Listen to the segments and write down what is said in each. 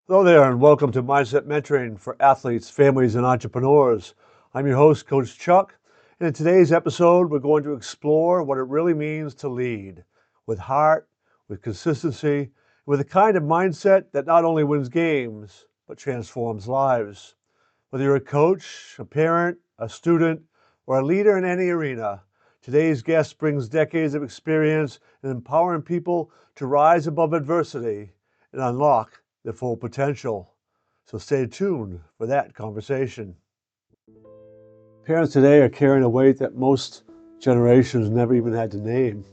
Hello there, and welcome to Mindset Mentoring for athletes, families, and entrepreneurs. I'm your host, Coach Chuck, and in today's episode, we're going to explore what it really means to lead with heart, with consistency, with a kind of mindset that not only wins games, but transforms lives. Whether you're a coach, a parent, a student, or a leader in any arena, today's guest brings decades of experience in empowering people to rise above adversity and unlock their full potential. So stay tuned for that conversation. Parents today are carrying a weight that most generations never even had to name.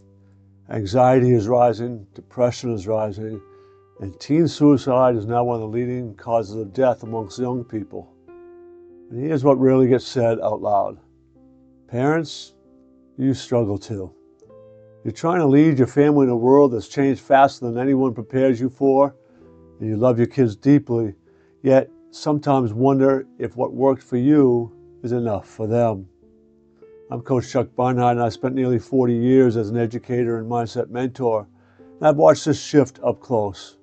Anxiety is rising, depression is rising, and teen suicide is now one of the leading causes of death amongst young people. And here's what really gets said out loud. Parents, you struggle too. You're trying to lead your family in a world that's changed faster than anyone prepares you for, and you love your kids deeply, yet sometimes wonder if what worked for you is enough for them. I'm Coach Chuck Barnhart, and I spent nearly 40 years as an educator and mindset mentor, and I've watched this shift up close.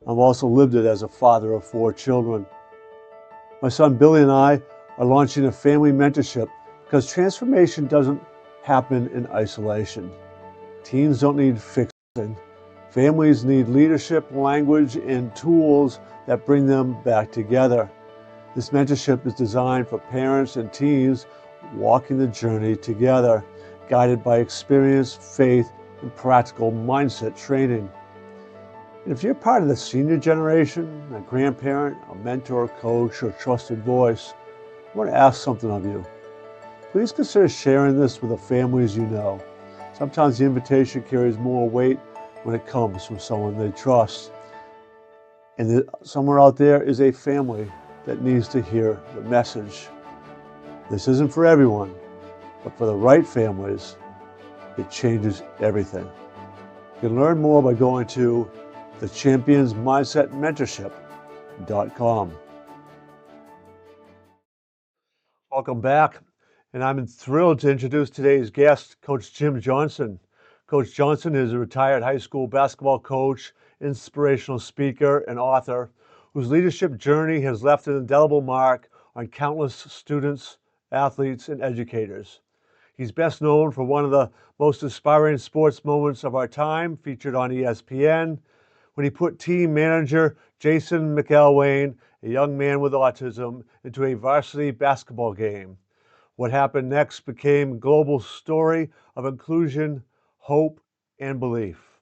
I've also lived it as a father of 4 children. My son Billy and I are launching a family mentorship because transformation doesn't happen in isolation. Teens don't need fixing. Families need leadership, language, and tools that bring them back together. This mentorship is designed for parents and teens walking the journey together, guided by experience, faith, and practical mindset training. And if you're part of the senior generation, a grandparent, a mentor, coach, or trusted voice, I want to ask something of you. Please consider sharing this with the families you know. Sometimes the invitation carries more weight when it comes from someone they trust. And somewhere out there is a family that needs to hear the message. This isn't for everyone, but for the right families, it changes everything. You can learn more by going to thechampionsmindsetmentorship.com. Welcome back, and I'm thrilled to introduce today's guest, Coach Jim Johnson. Coach Johnson is a retired high school basketball coach, inspirational speaker, and author whose leadership journey has left an indelible mark on countless students, athletes, and educators. He's best known for one of the most inspiring sports moments of our time, featured on ESPN, when he put team manager Jason McElwain, a young man with autism, into a varsity basketball game. What happened next became a global story of inclusion, hope, and belief.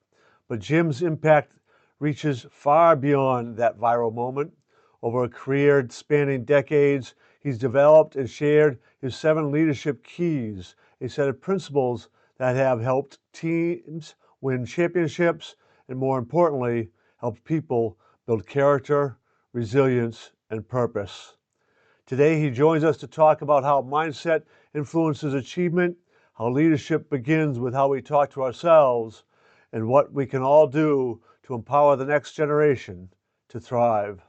But Jim's impact reaches far beyond that viral moment. Over a career spanning decades, he's developed and shared his 7 leadership keys, a set of principles that have helped teams win championships and, more importantly, helped people build character, resilience, and purpose. Today, he joins us to talk about how mindset influences achievement, how leadership begins with how we talk to ourselves, and what we can all do to empower the next generation to thrive.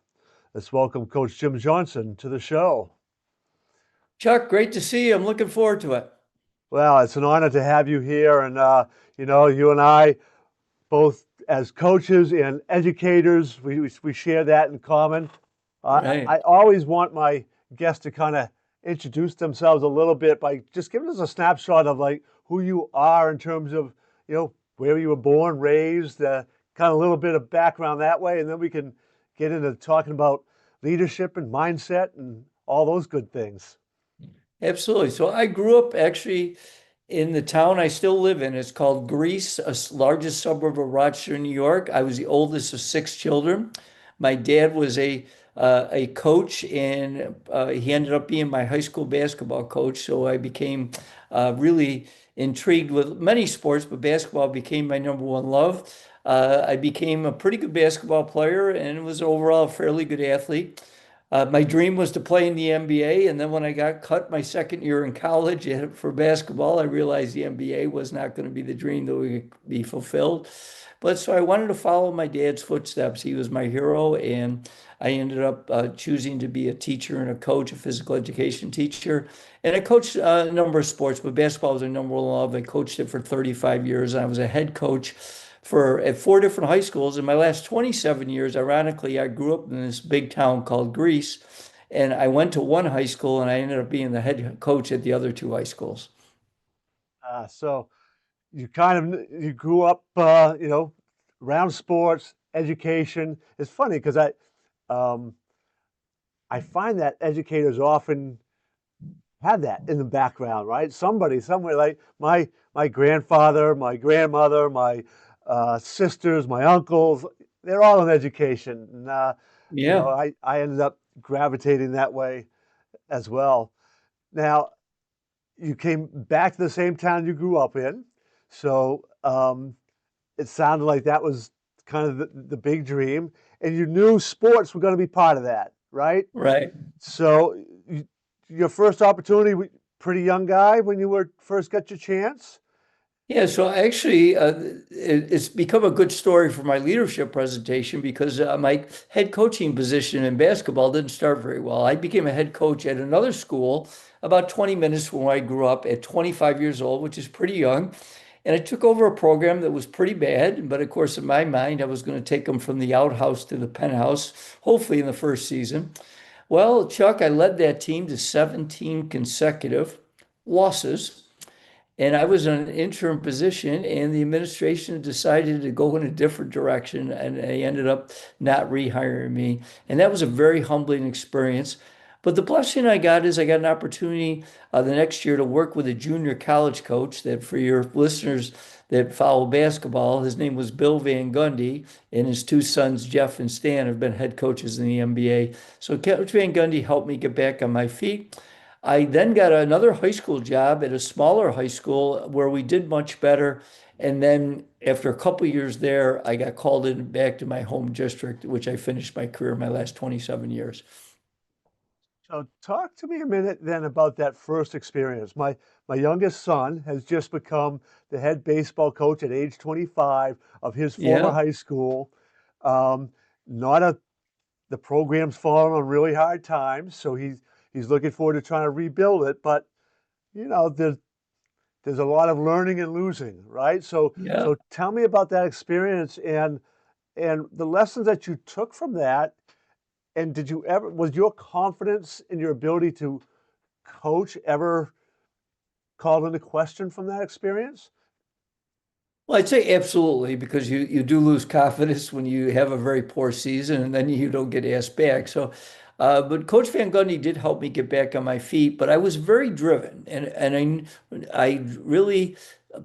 Let's welcome Coach Jim Johnson to the show. Chuck, great to see you. I'm looking forward to it. Well, it's an honor to have you here, and you and I, both as coaches and educators, we share that in common. I Right. always want my guests to kind of introduce themselves a little bit by just giving us a snapshot of like who you are in terms of where you were born, raised, kind of a little bit of background that way, and then we can get into talking about leadership and mindset and all those good things. Absolutely. So I grew up actually in the town I still live in. It's called Greece, largest suburb of Rochester, New York. I was the oldest of 6 children. My dad was a coach, and he ended up being my high school basketball coach. So I became really intrigued with many sports, but basketball became my number one love. I became a pretty good basketball player and was overall a fairly good athlete. My dream was to play in the NBA, and then when I got cut my second year in college for basketball, I realized the NBA was not going to be the dream that would be fulfilled. But so I wanted to follow my dad's footsteps. He was my hero, and I ended up choosing to be a teacher and a coach, a physical education teacher. And I coached a number of sports, but basketball was a number one love. I coached it for 35 years, and I was a head coach for at four different high schools. In my last 27 years, ironically, I grew up in this big town called Greece, and I went to one high school and I ended up being the head coach at the other two high schools. So you grew up, around sports, education. It's funny because um, I find that educators often have that in the background, right? Somebody somewhere, like my grandfather, my grandmother, my sisters, my uncles, they're all in education. And, Yeah, I ended up gravitating that way as well. Now, you came back to the same town you grew up in, so it sounded like that was kind of the big dream, and you knew sports were going to be part of that, right? right. So your first opportunity, pretty young guy when you were first got your chance. Yeah, so actually, it's become a good story for my leadership presentation because my head coaching position in basketball didn't start very well. I became a head coach at another school about 20 minutes from where I grew up at 25 years old, which is pretty young. And I took over a program that was pretty bad. But of course, in my mind, I was going to take them from the outhouse to the penthouse, hopefully in the first season. Well, Chuck, I led that team to 17 consecutive losses. And I was in an interim position, and the administration decided to go in a different direction, and they ended up not rehiring me. And that was a very humbling experience. But the blessing I got is I got an opportunity the next year to work with a junior college coach that, for your listeners that follow basketball, his name was Bill Van Gundy, and his two sons, Jeff and Stan, have been head coaches in the NBA. So Coach Van Gundy helped me get back on my feet. I then got another high school job at a smaller high school where we did much better. And then after a couple years there, I got called in back to my home district, which I finished my career my last 27 years. So talk to me a minute then about that first experience. My youngest son has just become the head baseball coach at age 25 of his former Yeah. high school. Um, not a The program's fallen on really hard times, so he's looking forward to trying to rebuild it. But you know, there's a lot of learning and losing, right? Yeah. So tell me about that experience and the lessons that you took from that. And did you ever was your confidence in your ability to coach ever called into question from that experience? Well, I'd say absolutely because you do lose confidence when you have a very poor season and then you don't get asked back. So, but Coach Van Gundy did help me get back on my feet. But I was very driven, and I really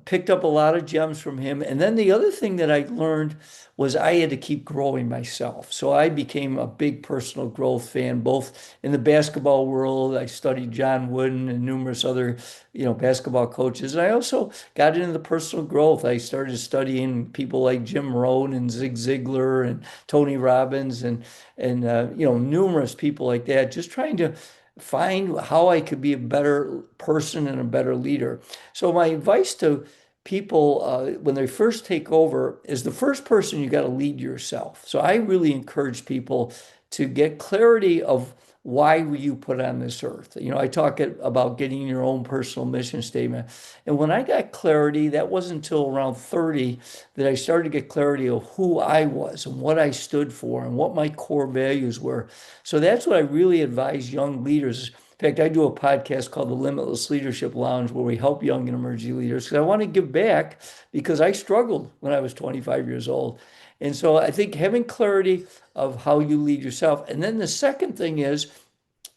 picked up a lot of gems from him. And then the other thing that I learned was I had to keep growing myself. So I became a big personal growth fan, both in the basketball world. I studied John Wooden and numerous other, basketball coaches. And I also got into the personal growth. I started studying people like Jim Rohn and Zig Ziglar and Tony Robbins and numerous people like that, just trying to find how I could be a better person and a better leader. So my advice to people when they first take over is the first person you got to lead yourself. So I really encourage people to get clarity of why were you put on this earth. I talk about getting your own personal mission statement. And when I got clarity, that wasn't until around 30 that I started to get clarity of who I was and what I stood for and what my core values were. So that's what I really advise young leaders. In fact, I do a podcast called the Limitless Leadership Lounge where we help young and emerging leaders because I want to give back because I struggled when I was 25 years old. And so I think having clarity of how you lead yourself. And then the second thing is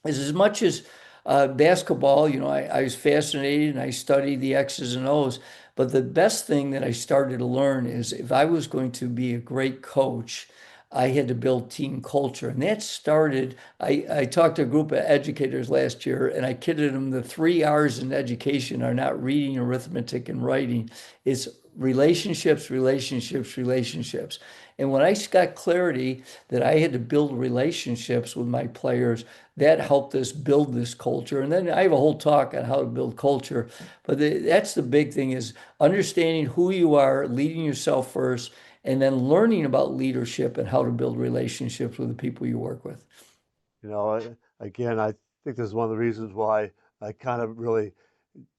as much as basketball, I was fascinated and I studied the X's and O's. But the best thing that I started to learn is if I was going to be a great coach, I had to build team culture. And that started, I talked to a group of educators last year and I kidded them the three R's in education are not reading, arithmetic, and writing. It's relationships, relationships, relationships. And when I got clarity that I had to build relationships with my players, that helped us build this culture. And then I have a whole talk on how to build culture. But that's the big thing is understanding who you are, leading yourself first, and then learning about leadership and how to build relationships with the people you work with. Again, I think this is one of the reasons why I kind of really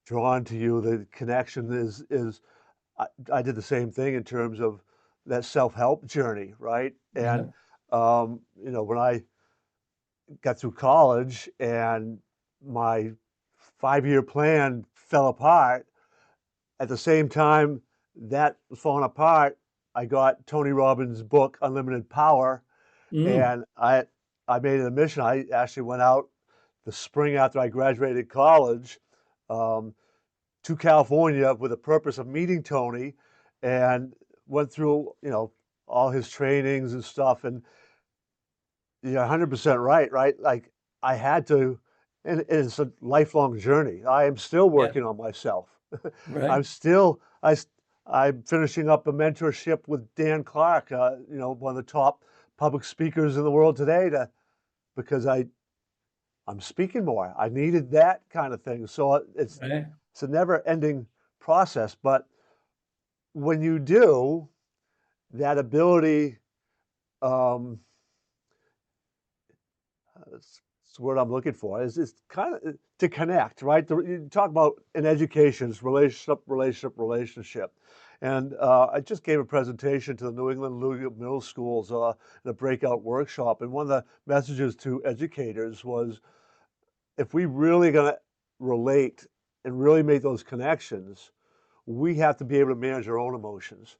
drawn to you. The connection is I did the same thing in terms of that self-help journey, right? Yeah. And when I got through college and my 5-year plan fell apart, at the same time that was falling apart, I got Tony Robbins' book Unlimited Power, Mm. and I made it a mission. I actually went out the spring after I graduated college um, to California with the purpose of meeting Tony, and went through all his trainings and stuff. And you're 100% right, right? Like I had to, and it's a lifelong journey. I am still Yeah. working on myself. Right. I'm still, I'm finishing up a mentorship with Dan Clark, one of the top public speakers in the world today, because I'm speaking more. I needed that kind of thing. So Right. it's a never-ending process. But when you do, that ability, um, it's the word I'm looking for, is kind of to connect, right? You talk about in education, it's relationship, relationship, relationship. And I just gave a presentation to the New England Middle Schools in a breakout workshop. And one of the messages to educators was, if we really going to relate and really make those connections, we have to be able to manage our own emotions.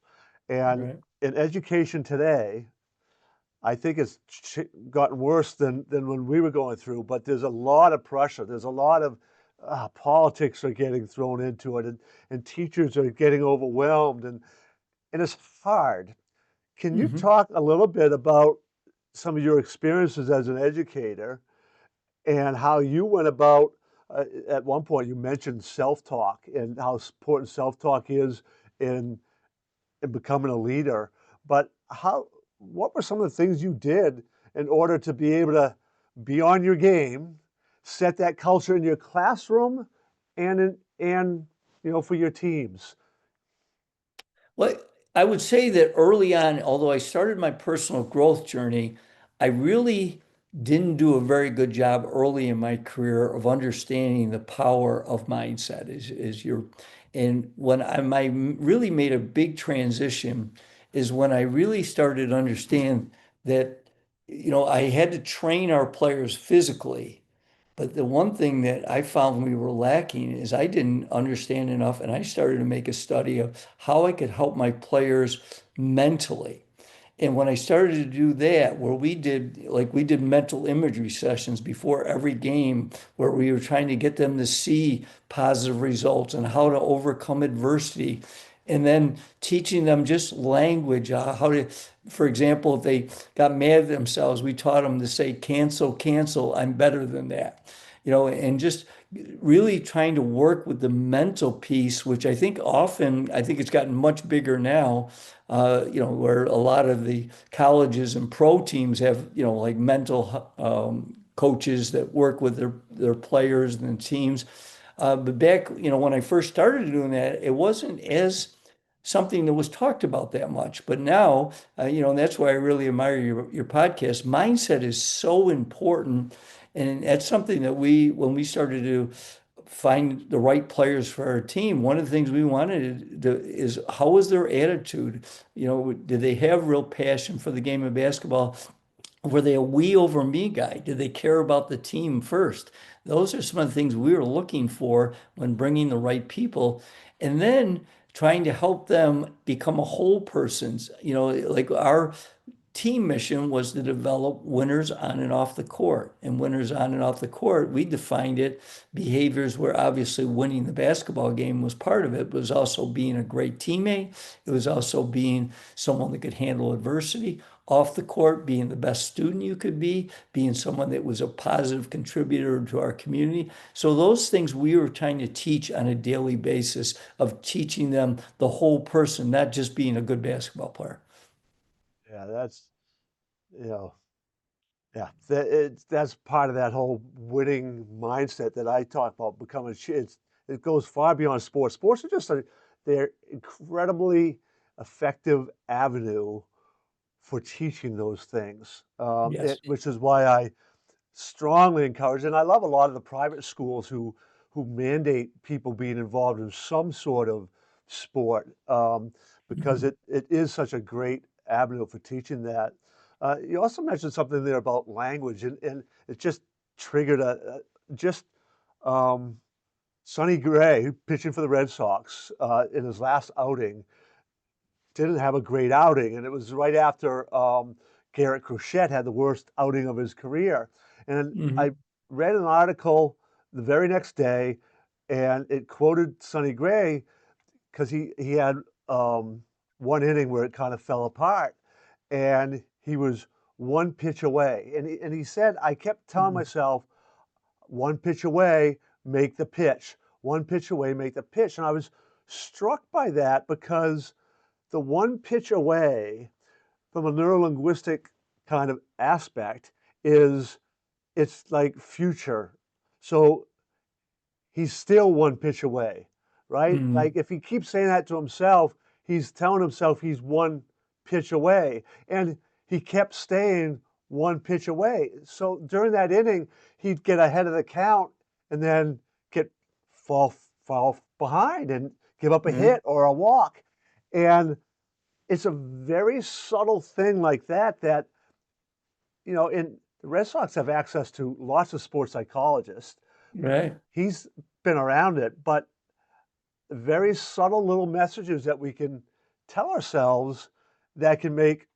And Right. in education today, I think it's gotten worse than when we were going through, but there's a lot of pressure. There's a lot of politics are getting thrown into it, and teachers are getting overwhelmed, and it's hard. Can you Hmm. talk a little bit about some of your experiences as an educator and how you went about? At one point, you mentioned self-talk and how important self-talk is in and becoming a leader. But what were some of the things you did in order to be able to be on your game, set that culture in your classroom and for your teams? Well, I would say that early on, although I started my personal growth journey, I really didn't do a very good job early in my career of understanding the power of mindset. And when I really made a big transition is when I really started to understand that, I had to train our players physically. But the one thing that I found we were lacking is I didn't understand enough, and I started to make a study of how I could help my players mentally. And when I started to do that, where we did mental imagery sessions before every game, where we were trying to get them to see positive results and how to overcome adversity, and then teaching them just language, how to, for example, if they got mad at themselves, we taught them to say, cancel, cancel, I'm better than that. And just really trying to work with the mental piece, which I think it's gotten much bigger now, where a lot of the colleges and pro teams have, like mental coaches that work with their players and teams. But back, when I first started doing that, it wasn't as something that was talked about that much. But now, and that's why I really admire your podcast. Mindset is so important. And that's something that when we started to find the right players for our team, one of the things we wanted is how was their attitude? Did they have real passion for the game of basketball? Were they a we over me guy? Did they care about the team first? Those are some of the things we were looking for when bringing the right people. And then trying to help them become a whole persons. Like our team mission was to develop winners on and off the court. And winners on and off the court, we defined it behaviors where obviously winning the basketball game was part of it, but it was also being a great teammate. It was also being someone that could handle adversity off the court, being the best student you could be, being someone that was a positive contributor to our community. So those things we were trying to teach on a daily basis of teaching them the whole person, not just being a good basketball player. Yeah, that's you know, yeah, that's part of that whole winning mindset that I talk about becoming. It goes far beyond sports. Sports are just they're incredibly effective avenue for teaching those things, Yes. which is why I strongly encourage, and I love a lot of the private schools who mandate people being involved in some sort of sport. because Mhm. it is such a great avenue for teaching that. You also mentioned something there about language, and it just triggered just um, Sonny Gray, pitching for the Red Sox in his last outing, didn't have a great outing, and it was right after Garrett Crochet had the worst outing of his career. And I Mhm. read an article the very next day, and it quoted Sonny Gray because he had one inning where it kind of fell apart, and he was one pitch away, and he said, I kept telling Mhm. myself, one pitch away, make the pitch, one pitch away, make the pitch, and I was struck by that because the one pitch away from a neurolinguistic kind of aspect is it's like future. So he's still one pitch away, right? Mhm. Like if he keeps saying that to himself, he's telling himself he's one pitch away. And he kept staying one pitch away. So during that inning, he'd get ahead of the count and then get fall fall behind and give up a Right. hit or a walk. And it's a very subtle thing like that that, in the Red Sox have access to lots of sports psychologists. Right. He's been around it, but very subtle little messages that we can tell ourselves that can make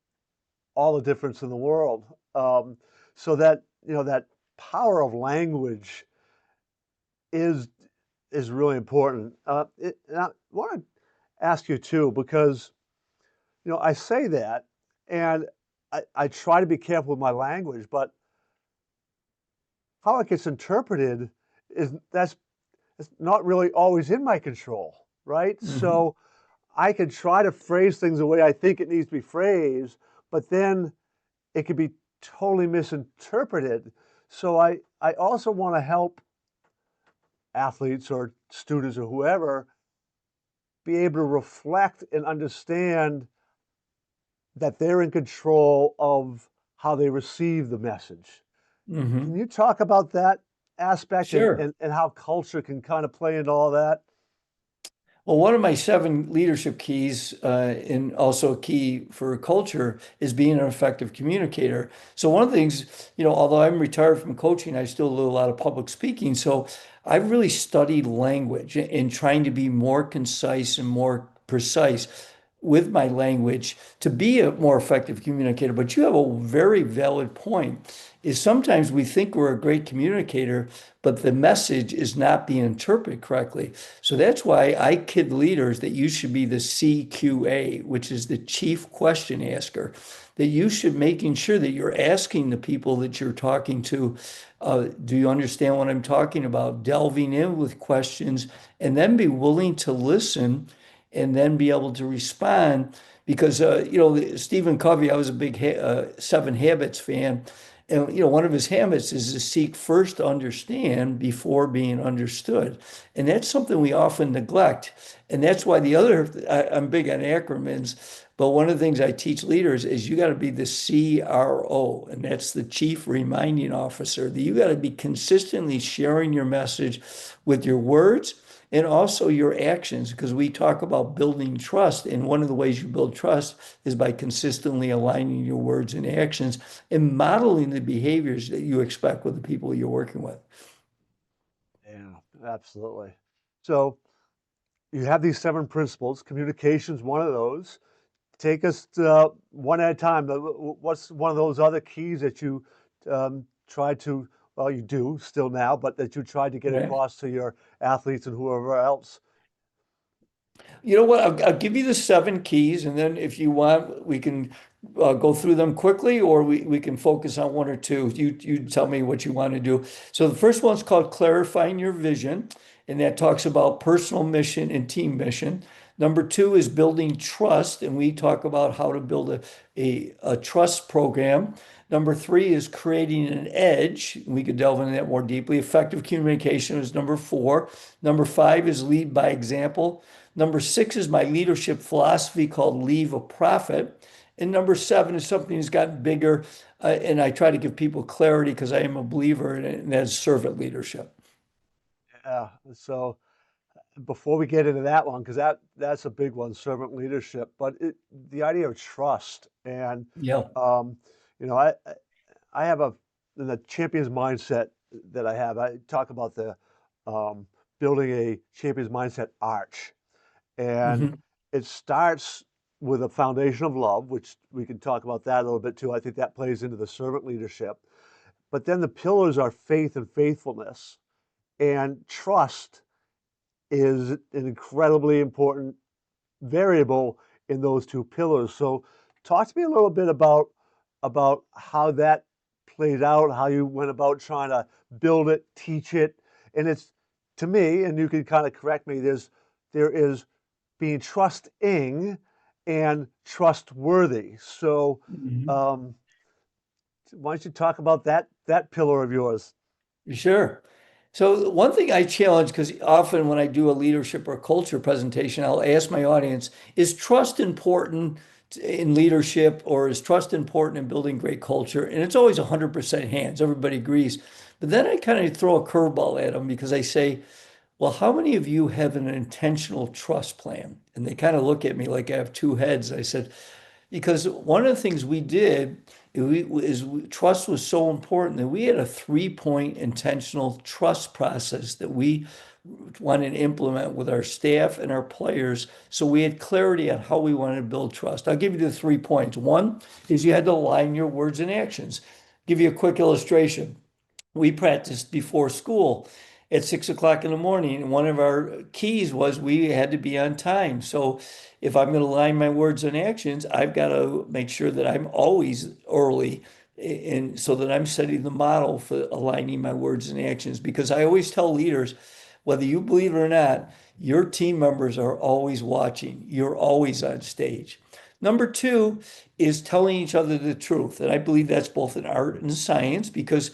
all the difference in the world. So that that power of language is is really important. And I want to ask you too, because I say that, and I try to be careful with my language, but how it gets interpreted is that's it's not really always in my control, right? Mhm. So I can try to phrase things the way I think it needs to be phrased, but then it could be totally misinterpreted. So I also want to help athletes or students or whoever be able to reflect and understand that they're in control of how they receive the message. Can Mhm. you talk about that aspect and, Sure. and, and how culture can kind of play into all that? Well, one of my seven leadership keys, and also a key for culture, is being an effective communicator. So one of the things, although I'm retired from coaching, I still do a lot of public speaking. So I've really studied language and trying to be more concise and more precise with my language to be a more effective communicator. But you have a very valid point, is sometimes we think we're a great communicator, but the message is not being interpreted correctly. So that's why I kid leaders that you should be the CQA, which is the chief question asker, that you should making sure that you're asking the people that you're talking to, do you understand what I'm talking about? Delving in with questions and then be willing to listen and then be able to respond. Because, Stephen Covey, I was a big Seven Habits fan. And one of his habits is to seek first to understand before being understood. And that's something we often neglect. And that's why I'm big on acronyms, but one of the things I teach leaders is you got to be the CRO, and that's the Chief Reminding Officer. That you got to be consistently sharing your message with your words and also your actions, because we talk about building trust. And one of the ways you build trust is by consistently aligning your words and actions and modeling the behaviors that you expect with the people you're working with. Yeah, absolutely. So you have these seven principles. Communication's one of those. Take us one at a time. What's one of those other keys that you try to, well, you do still now, but that you tried to get Right. across to your athletes and whoever else? You know what? I'll give you the seven keys, and then if you want, we can go through them quickly, or we can focus on one or two. You tell me what you want to do. So the first one's called clarifying your vision, and that talks about personal mission and team mission. Number two is building trust, and we talk about how to build a trust program. Number three is creating an edge. We could delve into that more deeply. Effective communication is number four. Number five is lead by example. Number six is my leadership philosophy called Leave a Profit. And number seven is something that's gotten bigger. And I try to give people clarity because I am a believer in it, and that's servant leadership. Yeah. So before we get into that one, because that's a big one, servant leadership, but the idea of trust and Yeah. um, you know, I have in the champions mindset that I have. I talk about the um, building a champions mindset arch, and Hmm. it starts with a foundation of love, which we can talk about that a little bit too. I think that plays into the servant leadership. But then the pillars are faith and faithfulness, and trust is an incredibly important variable in those two pillars. So talk to me a little bit about how that played out, how you went about trying to build it, teach it. And it's to me, and you can kind of correct me, there is being trusting and trustworthy. So Hmm. um, why don't you talk about that pillar of yours? Sure. So one thing I challenge, because often when I do a leadership or culture presentation, I'll ask my audience, is trust important in leadership or is trust important in building great culture? And it's always 100% hands. Everybody agrees. But then I kind of throw a curveball at them because I say, well, how many of you have an intentional trust plan? And they kind of look at me like I have two heads. I said, because one of the things we did trust was so important that we had a 3-point intentional trust process that we wanted to implement with our staff and our players. So we had clarity on how we wanted to build trust. I'll give you the 3 points. One is you had to align your words and actions. Give you a quick illustration. We practiced before school at 6 o'clock in the morning. And one of our keys was we had to be on time. So if I'm going to align my words and actions, I've got to make sure that I'm always early. And so that I'm setting the model for aligning my words and actions. Because I always tell leaders, whether you believe it or not, your team members are always watching. You're always on stage. Number two is telling each other the truth. And I believe that's both an art and a science because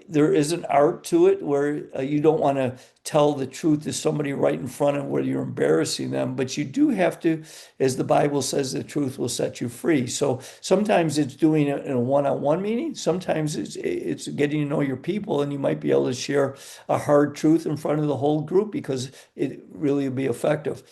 there is an art to it where you don't want to tell the truth to somebody right in front of where you're embarrassing them, but you do have to, as the Bible says, the truth will set you free. So sometimes it's doing it in a one-on-one meeting. Sometimes it's getting to know your people, and you might be able to share a hard truth in front of the whole group because it really will be effective.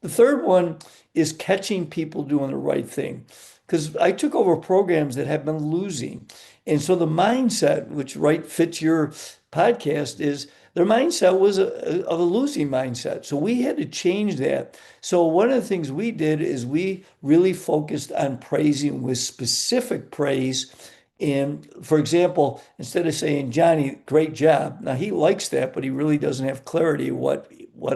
The third one is catching people doing the right thing. Because I took over programs that have been losing. And so the mindset, which right fits your podcast, is their mindset was of a losing mindset. So we had to change that. So one of the things we did is we really focused on praising with specific praise. And for example, instead of saying, Johnny, great job. Now he likes that, but he really doesn't have clarity what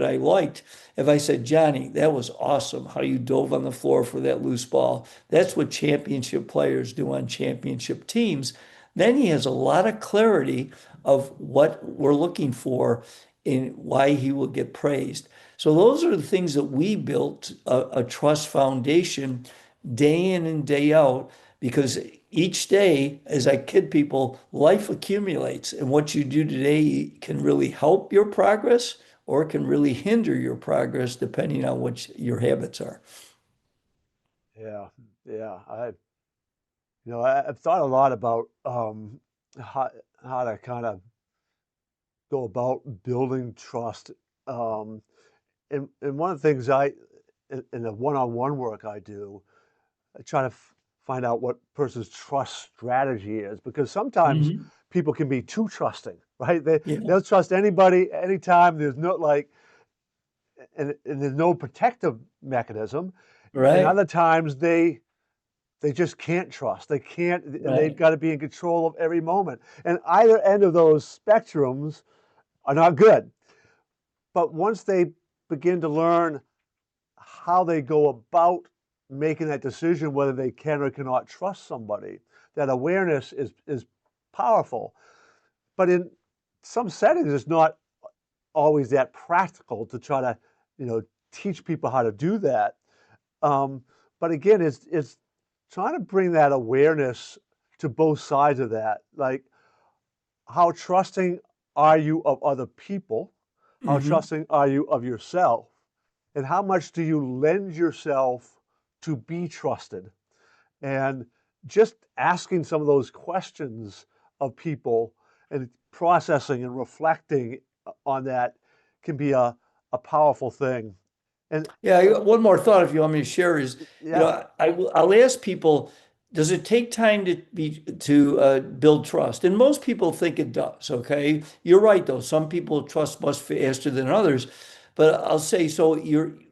I liked. If I said, Johnny, that was awesome how you dove on the floor for that loose ball. That's what championship players do on championship teams. Then he has a lot of clarity of what we're looking for and why he will get praised. So those are the things that we built a trust foundation day in and day out because each day, as I kid people, life accumulates, and what you do today can really help your progress or it can really hinder your progress depending on what your habits are. Yeah, yeah. I've thought a lot about how how to kind of go about building trust. Um, and one of the things in the one-on-one work I do, I try to find out what person's trust strategy is because sometimes Mhm. people can be too trusting, right? Yeah, They'll trust anybody anytime. There's no like, and there's no protective mechanism. And right, other times they just can't trust. They can't, and they've right. got to be in control of every moment. And either end of those spectrums are not good. But once they begin to learn how they go about making that decision, whether they can or cannot trust somebody, that awareness is powerful. But in some settings, it's not always that practical to try to, you know, teach people how to do that. Um, but again, it's trying to bring that awareness to both sides of that. Like, how trusting are you of other people? How Hmm. trusting are you of yourself? And how much do you lend yourself to be trusted? And just asking some of those questions of people and processing and reflecting on that can be a a powerful thing. And Yeah, one more thought if you want me to share is, yeah, I'll ask people, does it take time to build trust? And most people think it does, okay? You're right though. Some people trust much faster than others. But I'll say so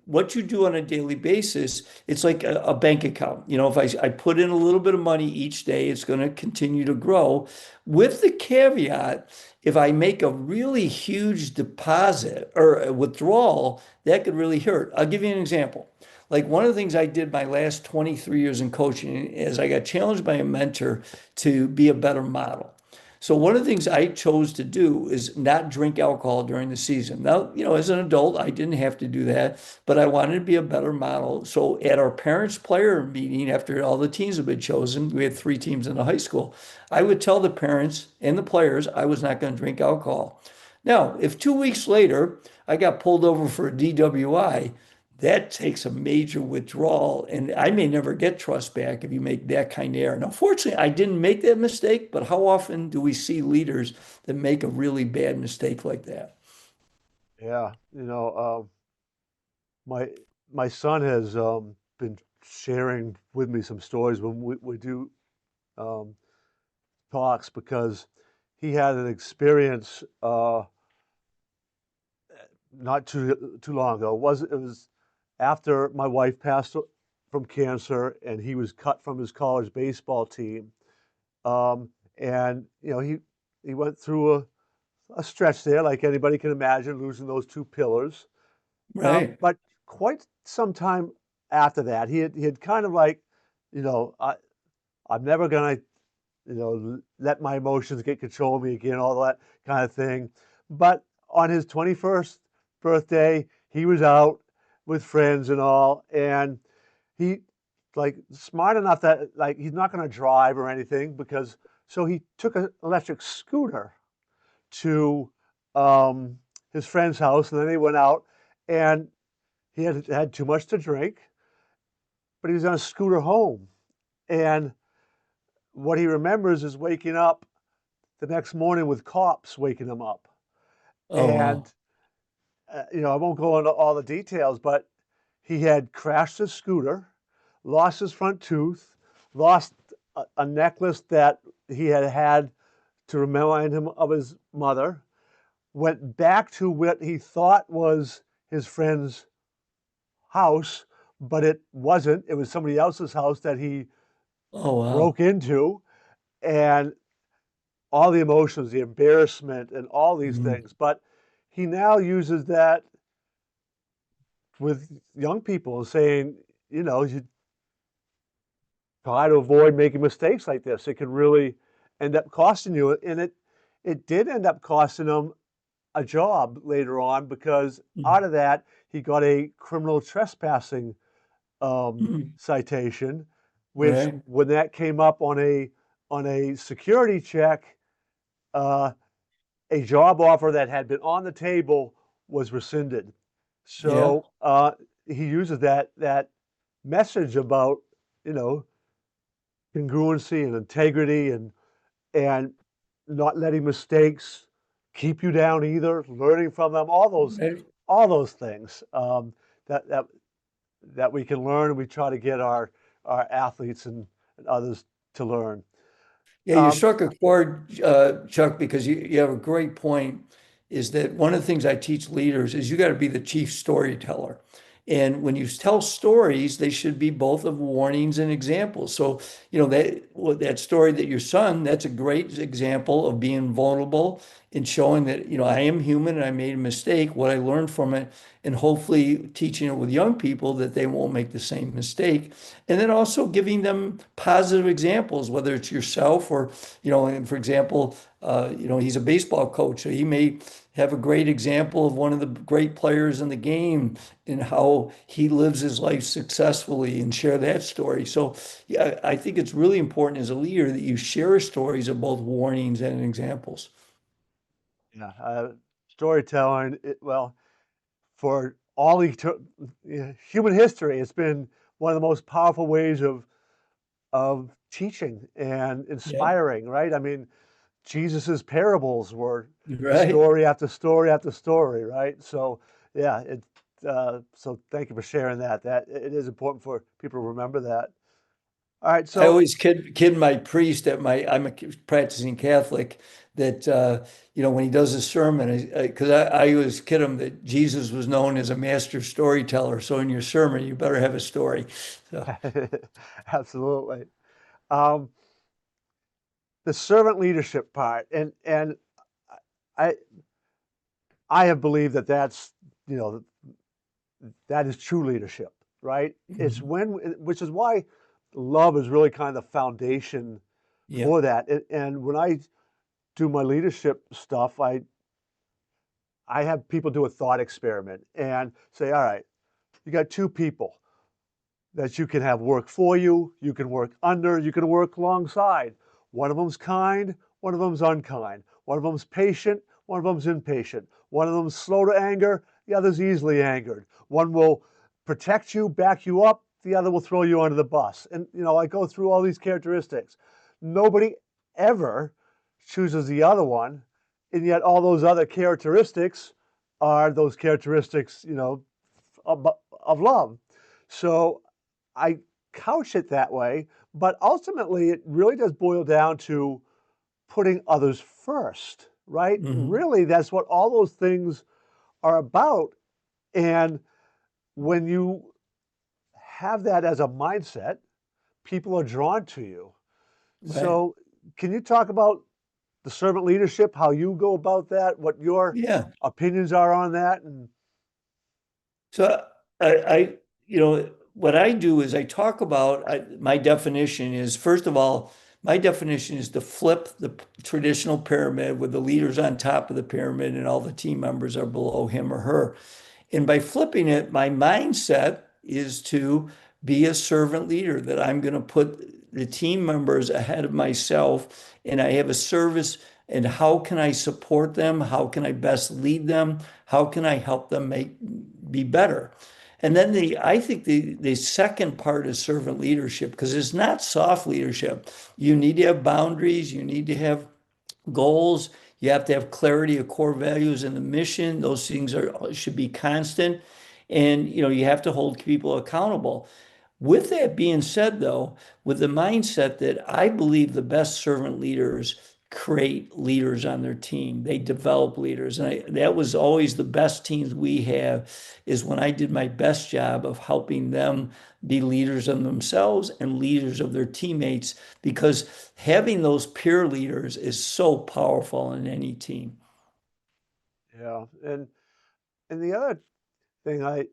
what you do on a daily basis, it's like a bank account. If I put in a little bit of money each day, it's going to continue to grow with the caveat, if I make a really huge deposit or a withdrawal, that could really hurt. I'll give you an example. Like one of the things I did my last 23 years in coaching is I got challenged by a mentor to be a better model. So one of the things I chose to do is not drink alcohol during the season. Now, as an adult, I didn't have to do that, but I wanted to be a better model. So at our parents' player meeting, after all the teams have been chosen, we had 3 teams in the high school. I would tell the parents and the players I was not going to drink alcohol. Now, if 2 weeks later I got pulled over for a DWI, that takes a major withdrawal, and I may never get trust back if you make that kind of error. Now, fortunately, I didn't make that mistake, but how often do we see leaders that make a really bad mistake like that? yeah, my my son has been sharing with me some stories when we do um, talks because he had an experience not too long ago. It was after my wife passed from cancer, and he was cut from his college baseball team. And he went through a stretch there, like anybody can imagine, losing those two pillars. Right. But quite some time after that, he had kind of like, I'm never gonna, let my emotions get control of me again, all that kind of thing. But on his 21st birthday, he was out with friends and all, and he like smart enough that like he's not going to drive or anything because so he took an electric scooter to um, his friend's house, and then they went out, and he had too much to drink, but he was on a scooter home, and what he remembers is waking up the next morning with cops waking him up. Oh, wow. And, I won't go into all the details, but he had crashed his scooter, lost his front tooth, lost a necklace that he had had to remind him of his mother, went back to what he thought was his friend's house, but it wasn't. It was somebody else's house that he Oh, broke wow. into, and all the emotions, the embarrassment, and all these Mhm. things. But he now uses that with young people, saying, you try to avoid making mistakes like this. It could really end up costing you, and it did end up costing him a job later on because out Mhm. of that he got a criminal trespassing Mhm. citation, which Right. when that came up on a security check, uh, a job offer that had been on the table was rescinded. Yeah. So he uses that message about you know congruency and integrity and not letting mistakes keep you down either, learning from them, Right. all those things that that that we can learn, and we try to get our athletes and others to learn. Yeah, you Um, struck a chord, Chuck, because you have a great point. Is that one of the things I teach leaders is you got to be the chief storyteller. And when you tell stories, they should be both of warnings and examples. So, that story that your son, that's a great example of being vulnerable and showing that, I am human and I made a mistake, what I learned from it, and hopefully teaching it with young people that they won't make the same mistake. And then also giving them positive examples, whether it's yourself or, and for example, he's a baseball coach, so he may have a great example of one of the great players in the game and how he lives his life successfully and share that story. So, yeah, I think it's really important as a leader that you share stories of both warnings and examples. yeah, storytelling. Well, for all human history, it's been one of the most powerful ways of teaching and Yeah, inspiring. Right? I mean, Jesus's parables were right. story after story after story. Right? So Yeah, so thank you for sharing that. That it is important for people to remember that. All right, I so always kid my priest at I'm a practicing Catholic that when he does a sermon, because I always kid him that Jesus was known as a master storyteller. So in your sermon, you better have a story. So absolutely. Um, the servant leadership part, and I I have believed that that's you know that is true leadership, right? It's mhm. which is why love is really kind of the foundation Yeah, for that. And when I do my leadership stuff, I have people do a thought experiment and say, all right, you got two people that you can have work for you, you can work under, you can work alongside. One of them's kind, one of them's unkind. One of them's patient, one of them's impatient. One of them's slow to anger, the other's easily angered. One will protect you, back you up, the other will throw you under the bus. And I go through all these characteristics. Nobody ever chooses the other one, and yet all those other characteristics are those characteristics, of, of love. So I couch it that way, but ultimately it really does boil down to putting others first, right? hmm Really, that's what all those things are about. And when you have that as a mindset, people are drawn to you. right. So, can you talk about the servant leadership, how you go about that, what your Yeah. opinions are on that? And So what I do is I talk about my definition is, first of all, my definition is to flip the traditional pyramid with the leaders on top of the pyramid and all the team members are below him or her. And by flipping it, my mindset is to be a servant leader, that I'm going to put the team members ahead of myself and I have a service. And how can I support them? How can I best lead them? How can I help them be better? And then I think the second part is servant leadership, because it's not soft leadership. You need to have boundaries. You need to have goals. You have to have clarity of core values and the mission. Those things should be constant. And you have to hold people accountable. With that being said, though, with the mindset that I believe the best servant leaders create leaders on their team, they develop leaders. And that was always the best teams we have, is when I did my best job of helping them be leaders of themselves and leaders of their teammates, because having those peer leaders is so powerful in any team. yeah, and the other thing I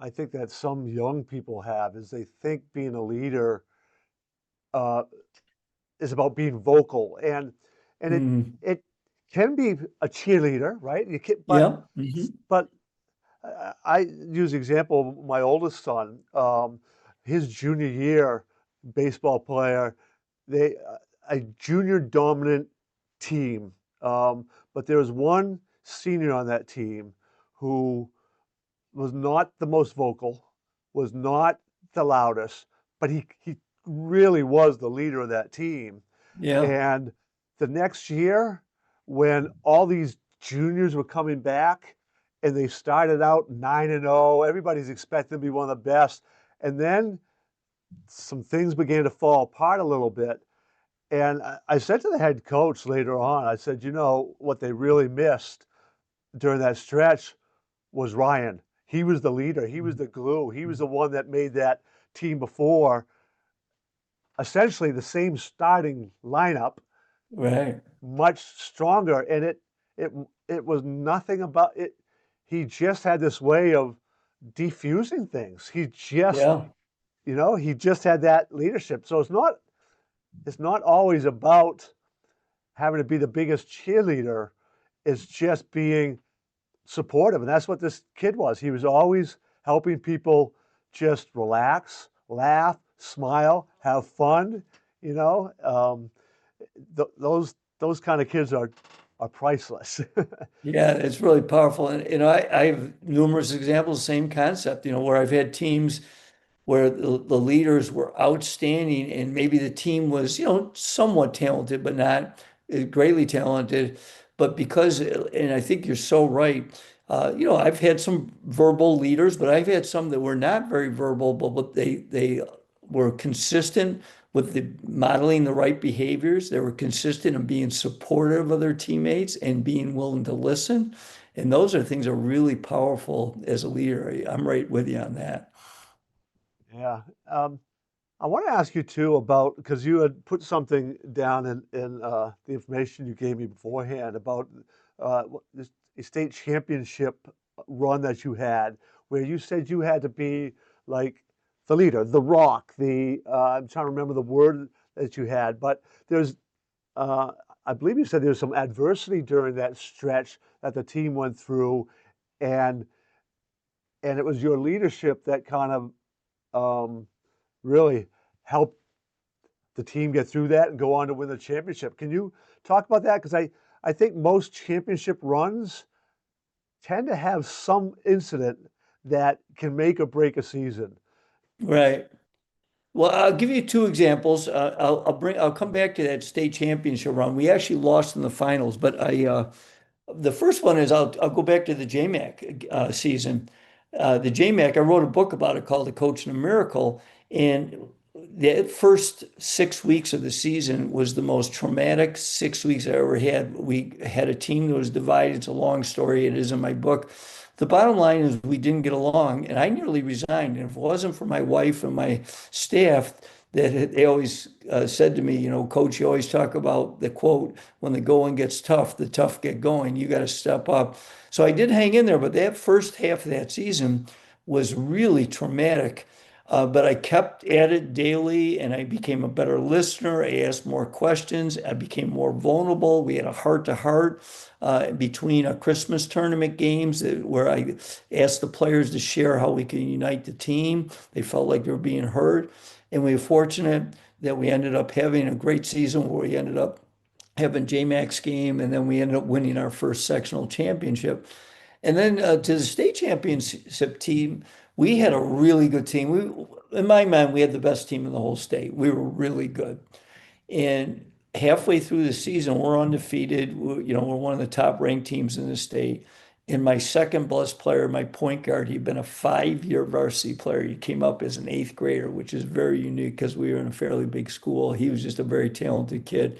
think that some young people have is they think being a leader uh, is about being vocal, and Mm, it can be a cheerleader, right? You can, yeah. Hmm. but I use the example of my oldest son. His junior year, baseball player, they a junior dominant team, but there was one senior on that team who was not the most vocal, was not the loudest, but he really was the leader of that team. Yeah. And the next year, when all these juniors were coming back and they started out 9-0, everybody's expecting to be one of the best. And then some things began to fall apart a little bit. And I said to the head coach later on, I said, what they really missed during that stretch was Ryan. He was the leader. He was the glue. He was the one that made that team before essentially the same starting lineup, Right. much stronger. And it it was nothing about it. He just had this way of defusing things. Yeah. He just had that leadership. So it's not always about having to be the biggest cheerleader. It's just being supportive. And that's what this kid was. He was always helping people just relax, laugh, smile, have fun. You know, those kind of kids are priceless. Yeah, it's really powerful. And I have numerous examples, same concept, where I've had teams where the leaders were outstanding and maybe the team was, somewhat talented, but not greatly talented. But because, and I think you're so right. I've had some verbal leaders, but I've had some that were not very verbal, but they were consistent with the modeling the right behaviors. They were consistent in being supportive of their teammates and being willing to listen. And those are things that are really powerful as a leader. I'm right with you on that. Yeah. I want to ask you too about because you had put something down in the information you gave me beforehand about this a state championship run that you had, where you said you had to be like the leader, the rock, the I'm trying to remember the word that you had, but there's uh, I believe you said there was some adversity during that stretch that the team went through, and and it was your leadership that kind of really helped the team get through that and go on to win the championship. Can you talk about that? Because I think most championship runs tend to have some incident that can make or break a season. Right. Well, I'll give you two examples. I'll come back to that state championship run. We actually lost in the finals, but the first one is I'll go back to the JMAC season. The JMAC, I wrote a book about it called The Coach and a Miracle, and the first 6 weeks of the season was the most traumatic 6 weeks I ever had. We had a team that was divided. It's a long story. It is in my book. The bottom line is we didn't get along, and I nearly resigned. And if it wasn't for my wife and my staff, that they always said to me, Coach, you always talk about the quote, when the going gets tough, the tough get going. You got to step up. So I did hang in there, but that first half of that season was really traumatic. But I kept at it daily and I became a better listener. I asked more questions. I became more vulnerable. We had a heart to heart between a Christmas tournament games where I asked the players to share how we could unite the team. They felt like they were being heard. And we were fortunate that we ended up having a great season where we ended up having JMAX game, and then we ended up winning our first sectional championship. And then to the state championship team, we had a really good team. In my mind, we had the best team in the whole state. We were really good. And halfway through the season, we're undefeated. We're one of the top ranked teams in the state. And my second best player, my point guard, he'd been a 5-year varsity player. He came up as an eighth grader, which is very unique because we were in a fairly big school. He was just a very talented kid.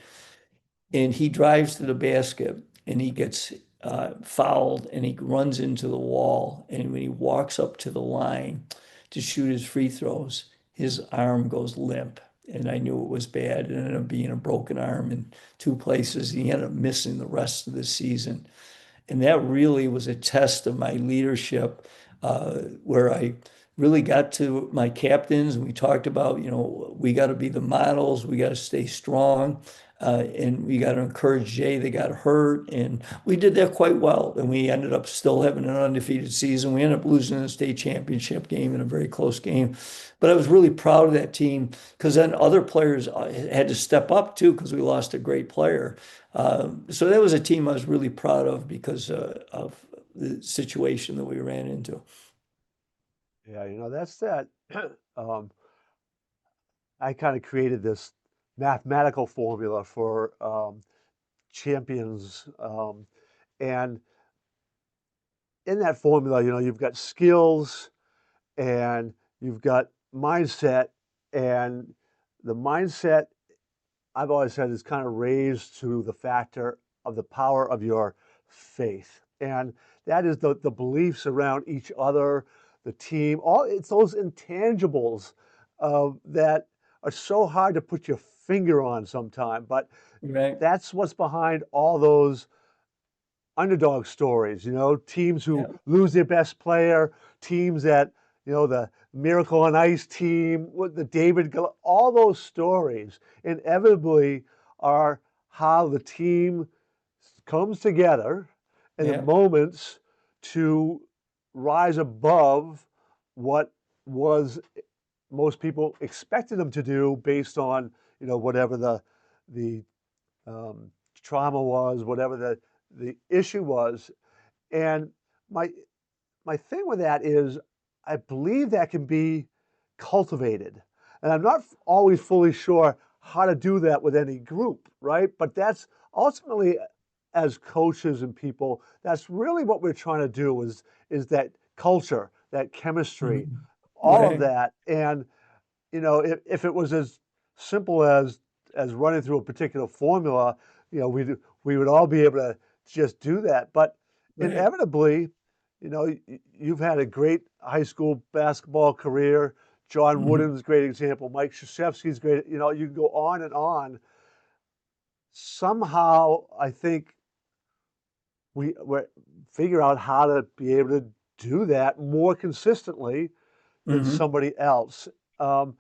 And he drives to the basket and he gets fouled and he runs into the wall. And when he walks up to the line to shoot his free throws, his arm goes limp. And I knew it was bad. It ended up being a broken arm in two places. He ended up missing the rest of the season. And that really was a test of my leadership, where I really got to my captains and we talked about, we got to be the models, we got to stay strong, and we got to encourage Jay that got hurt. And we did that quite well. And we ended up still having an undefeated season. We ended up losing the state championship game in a very close game. But I was really proud of that team because then other players had to step up too because we lost a great player. So that was a team I was really proud of because of the situation that we ran into. Yeah, that's that. um, I kind of created this mathematical formula for champions, and in that formula, you've got skills and you've got mindset, and the mindset I've always said is kind of raised to the factor of the power of your faith. And that is the beliefs around each other, the team, all it's those intangibles that are so hard to put your finger on sometimes. But Right. that's what's behind all those underdog stories, teams who Yeah. lose their best player, teams that, the Miracle on Ice team, with the all those stories inevitably are how the team comes together in the Yeah. moments to rise above what was most people expected them to do based on, whatever the um, trauma was, whatever the issue was. And my my thing with that is I believe that can be cultivated. And I'm not always fully sure how to do that with any group, right? But that's ultimately as coaches and people, that's really what we're trying to do is that culture, that chemistry, Mhm. all of Right. that. And if it was as simple as running through a particular formula, we would all be able to just do that. But Right. inevitably, you've had a great high school basketball career. John Mhm. Wooden's a great example. Mike Krzyzewski's great. You can go on and on. Somehow, I think we figure out how to be able to do that more consistently than Mhm. somebody else. Um,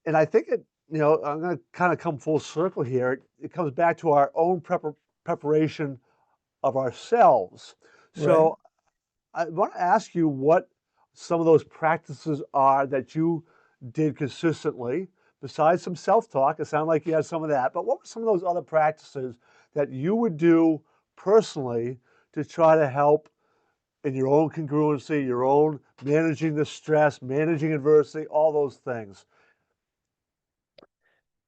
and I think I'm going to kind of come full circle here. It comes back to our own preparation of ourselves. Right. So I want to ask you what some of those practices are that you did consistently, besides some self-talk. It sounded like you had some of that, but what were some of those other practices that you would do personally to try to help in your own congruency, your own managing the stress, managing adversity, all those things?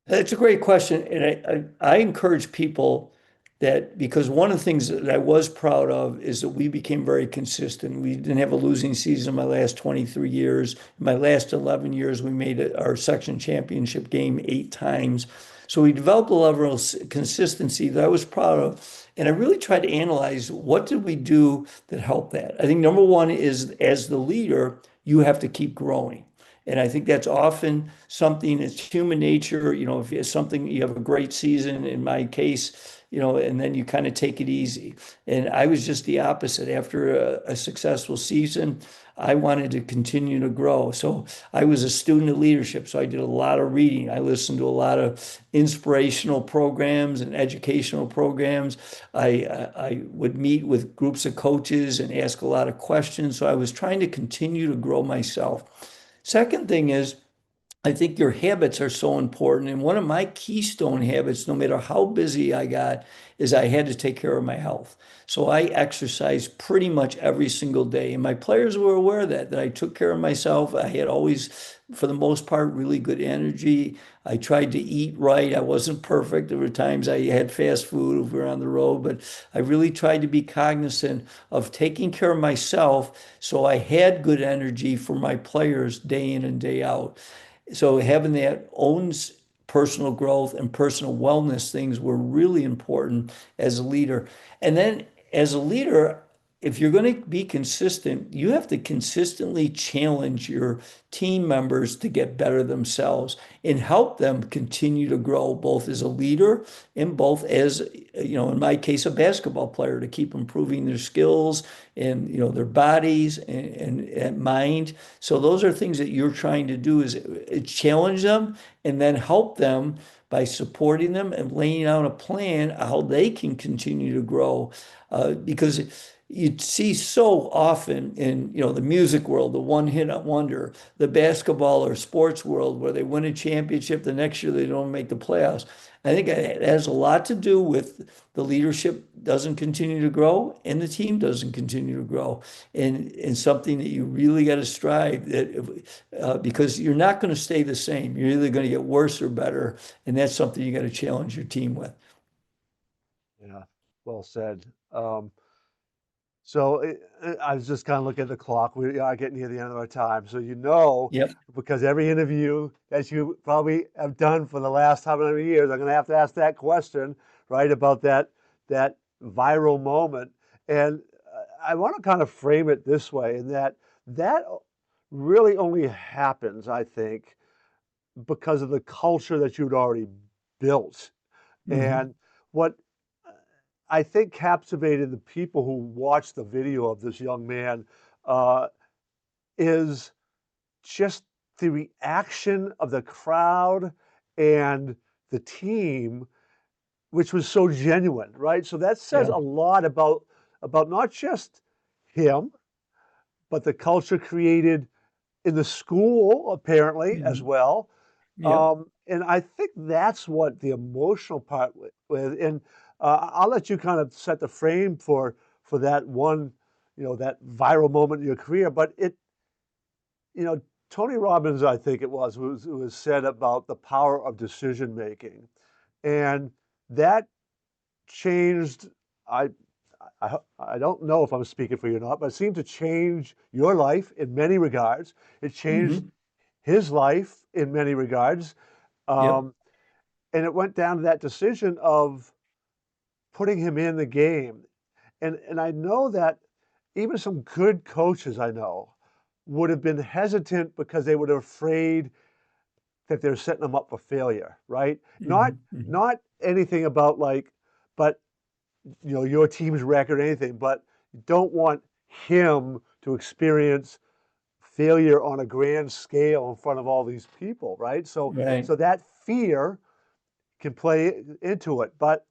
That's a great question. And I encourage people that because one of the things that I was proud of is that we became very consistent. We didn't have a losing season in my last 23 years. In my last 11 years, we made our section championship game 8 times. So we developed a level of consistency that I was proud of. And I really tried to analyze what did we do that helped that. I think number one is as the leader, you have to keep growing. And I think that's often something, it's human nature. If it's something, you have a great season, in my case, and then you kind of take it easy. And I was just the opposite. After a successful season, I wanted to continue to grow. So I was a student of leadership. So I did a lot of reading. I listened to a lot of inspirational programs and educational programs. I would meet with groups of coaches and ask a lot of questions. So I was trying to continue to grow myself. Second thing is, I think your habits are so important. And one of my keystone habits, no matter how busy I got, is I had to take care of my health. So I exercised pretty much every single day. And my players were aware of that I took care of myself. I had always, for the most part, really good energy. I tried to eat right. I wasn't perfect. There were times I had fast food if we were on the road, but I really tried to be cognizant of taking care of myself so I had good energy for my players day in and day out. So having that own personal growth and personal wellness things were really important as a leader. And then as a leader, if you're going to be consistent, you have to consistently challenge your team members to get better themselves and help them continue to grow both as a leader and both as, in my case, a basketball player to keep improving their skills and, their bodies and mind. So those are things that you're trying to do is challenge them and then help them by supporting them and laying out a plan how they can continue to grow. Because you see so often in the music world, the one hit wonder, the basketball or sports world where they win a championship, the next year they don't make the playoffs. I think it has a lot to do with the leadership doesn't continue to grow and the team doesn't continue to grow. And something that you really got to strive that because you're not going to stay the same. You're either going to get worse or better, and that's something you got to challenge your team with. Yeah, well said. So I was just kind of looking at the clock. We are getting near the end of our time. So Yep. because every interview that you probably have done for the last how many years, I'm going to have to ask that question, right, about that viral moment. And I want to kind of frame it this way, in that really only happens, I think, because of the culture that you'd already built. Hmm. And what I think captivated the people who watched the video of this young man uh, is just the reaction of the crowd and the team, which was so genuine, right? So that says Yeah. a lot about not just him, but the culture created in the school, apparently, as Hmm. well. Yep. And I think that's what the emotional part with, and I'll let you kind of set the frame for that one, that viral moment in your career. But you know, Tony Robbins, I think it was, who was said about the power of decision making, and that changed I, I don't know if I'm speaking for you or not, but it seemed to change your life in many regards. It changed Hmm. his life in many regards. Yep. Um, and it went down to that decision of putting him in the game. And I know that even some good coaches I know would have been hesitant because they were afraid that they're setting them up for failure, right? Not Hmm. Hmm. not anything about like, but your team's record or anything, but you don't want him to experience failure on a grand scale in front of all these people, right? So Right. so that fear can play into it. But